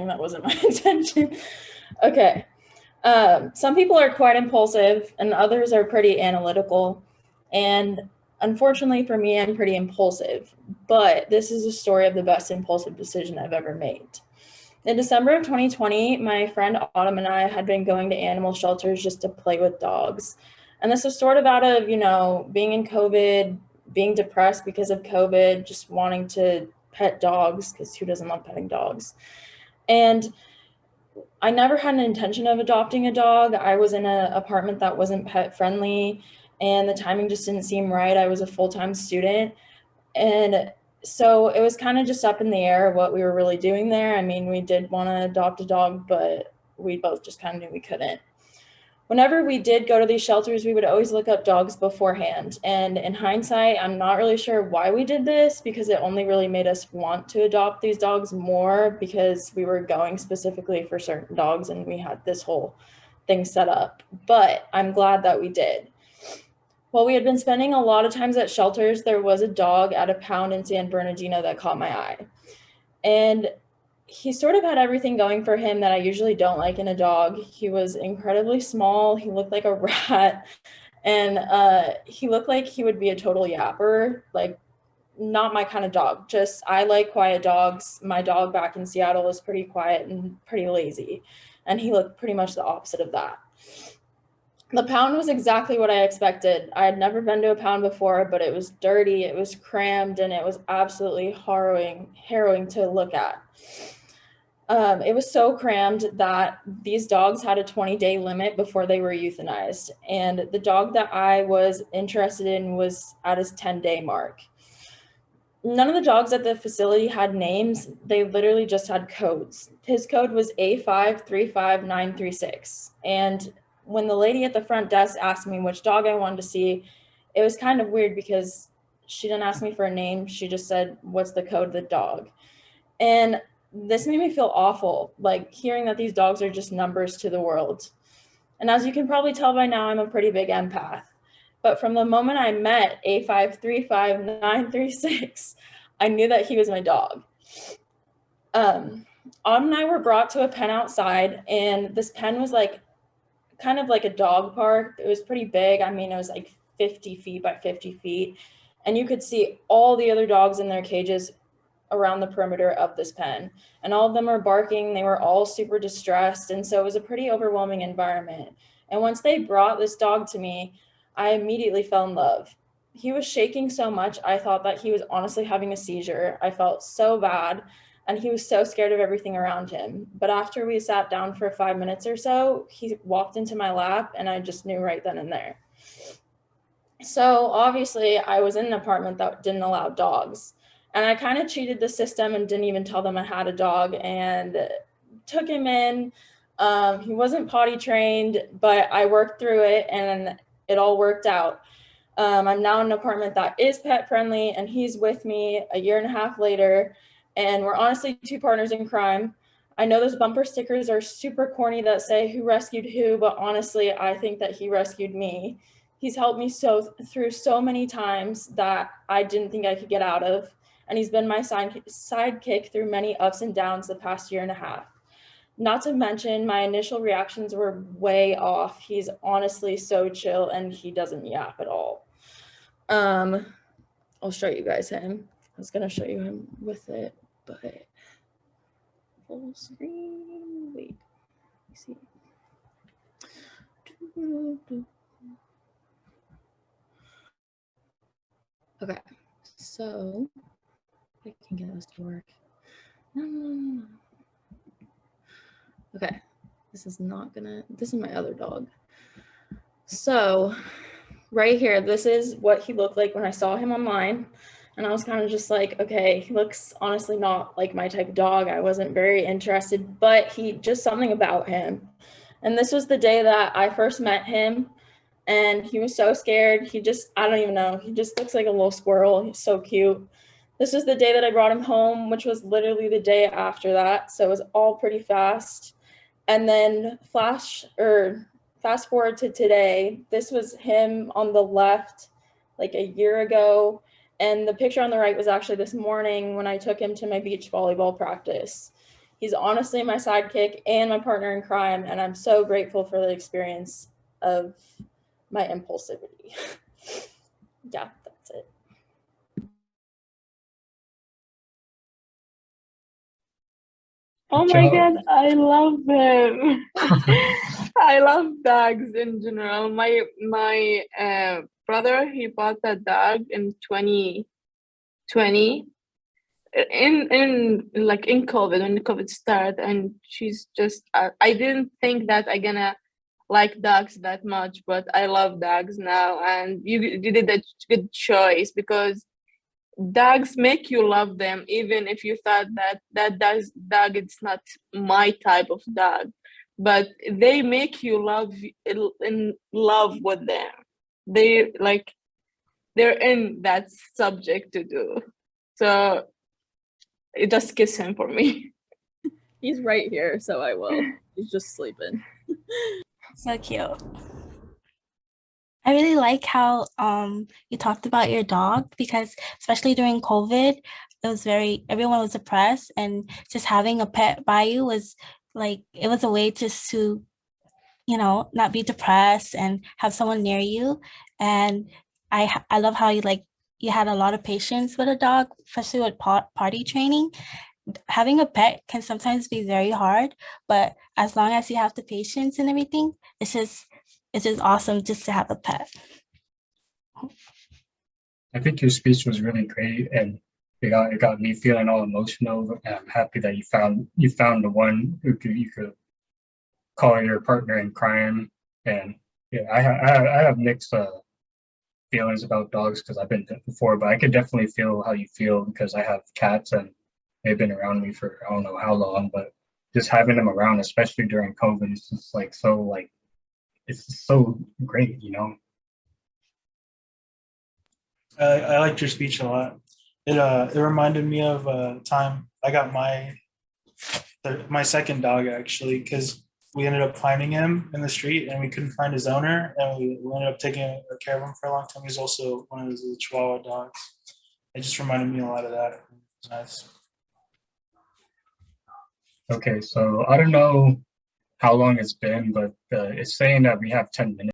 that wasn't my intention. Okay. Some people are quite impulsive and others are pretty analytical. And unfortunately for me, I'm pretty impulsive. But this is a story of the best impulsive decision I've ever made. In December of 2020, my friend Autumn and I had been going to animal shelters just to play with dogs. And this was sort of out of, being in COVID, being depressed because of COVID, just wanting to pet dogs, because who doesn't love petting dogs? And I never had an intention of adopting a dog. I was in an apartment that wasn't pet friendly, and the timing just didn't seem right. I was a full-time student. And so it was kind of just up in the air what we were really doing there. I mean, we did want to adopt a dog, but we both just kind of knew we couldn't. Whenever we did go to these shelters, we would always look up dogs beforehand. And in hindsight, I'm not really sure why we did this, because it only really made us want to adopt these dogs more, because we were going specifically for certain dogs and we had this whole thing set up. But I'm glad that we did. While we had been spending a lot of times at shelters, there was a dog at a pound in San Bernardino that caught my eye. And he sort of had everything going for him that I usually don't like in a dog. He was incredibly small. He looked like a rat. And he looked like he would be a total yapper, like not my kind of dog. Just, I like quiet dogs. My dog back in Seattle was pretty quiet and pretty lazy. And he looked pretty much the opposite of that. The pound was exactly what I expected. I had never been to a pound before, but it was dirty, it was crammed, and it was absolutely harrowing to look at. It was so crammed that these dogs had a 20-day limit before they were euthanized. And the dog that I was interested in was at his 10-day mark. None of the dogs at the facility had names. They literally just had codes. His code was A535936. And when the lady at the front desk asked me which dog I wanted to see, it was kind of weird because she didn't ask me for a name. She just said, "What's the code of the dog?" And this made me feel awful, like hearing that these dogs are just numbers to the world. And as you can probably tell by now, I'm a pretty big empath. But from the moment I met A535936, I knew that he was my dog. Autumn and I were brought to a pen outside, and this pen was like kind of like a dog park. It was pretty big. I mean, it was like 50 feet by 50 feet. And you could see all the other dogs in their cages around the perimeter of this pen. And all of them were barking. They were all super distressed. And so it was a pretty overwhelming environment. And once they brought this dog to me, I immediately fell in love. He was shaking so much, I thought that he was honestly having a seizure. I felt so bad. And he was so scared of everything around him. But after we sat down for 5 minutes or so, he walked into my lap, and I just knew right then and there. So obviously, I was in an apartment that didn't allow dogs. And I kind of cheated the system and didn't even tell them I had a dog, and took him in. He wasn't potty trained, but I worked through it, and it all worked out. I'm now in an apartment that is pet friendly, and he's with me a year and a half later. And we're honestly two partners in crime. I know those bumper stickers are super corny that say who rescued who, but honestly, I think that he rescued me. He's helped me through so many times that I didn't think I could get out of. And he's been my sidekick through many ups and downs the past year and a half. Not to mention, my initial reactions were way off. He's honestly so chill, and he doesn't yap at all. I'll show you guys him. I was gonna show you him with it, but full screen, wait, let me see. Okay, so I can get this to work. No. Okay, this is not gonna, this is my other dog. So right here, this is what he looked like when I saw him online. And I was kind of just like, okay, he looks honestly not like my type of dog. I wasn't very interested, but just something about him. And this was the day that I first met him, and he was so scared. I don't even know. He just looks like a little squirrel. He's so cute. This was the day that I brought him home, which was literally the day after that. So it was all pretty fast. And then fast forward to today. This was him on the left like a year ago. And the picture on the right was actually this morning when I took him to my beach volleyball practice. He's honestly my sidekick and my partner in crime, and I'm so grateful for the experience of my impulsivity. Yeah, that's it. Oh my God, I love them. I love dogs in general. My brother, he bought a dog in 2020 in COVID, when COVID started, and she's just I didn't think that I gonna like dogs that much, but I love dogs now, and you did a good choice, because dogs make you love them even if you thought that dog it's not my type of dog, but they make you in love with them. They like they're in that subject to do. So it just kiss him for me. He's right here, so I will. He's just sleeping. So cute. I really like how you talked about your dog, because especially during COVID, everyone was depressed, and just having a pet by you was like, it was a way to not be depressed and have someone near you. And I love how you had a lot of patience with a dog, especially with party training. Having a pet can sometimes be very hard, but as long as you have the patience and everything, it's just awesome just to have a pet. I think your speech was really great, and it got me feeling all emotional. And I'm happy that you found the one who you could call your partner in crime. And yeah, I have mixed feelings about dogs because I've been bit before, but I could definitely feel how you feel because I have cats and they've been around me for I don't know how long, but just having them around, especially during COVID, is just it's just so great, you know. I liked your speech a lot. It reminded me of a time I got my second dog, actually, because we ended up finding him in the street and we couldn't find his owner, and we ended up taking care of him for a long time. He's also one of the Chihuahua dogs. It just reminded me a lot of that. It was nice. Okay, so I don't know how long it's been, but it's saying that we have 10 minutes.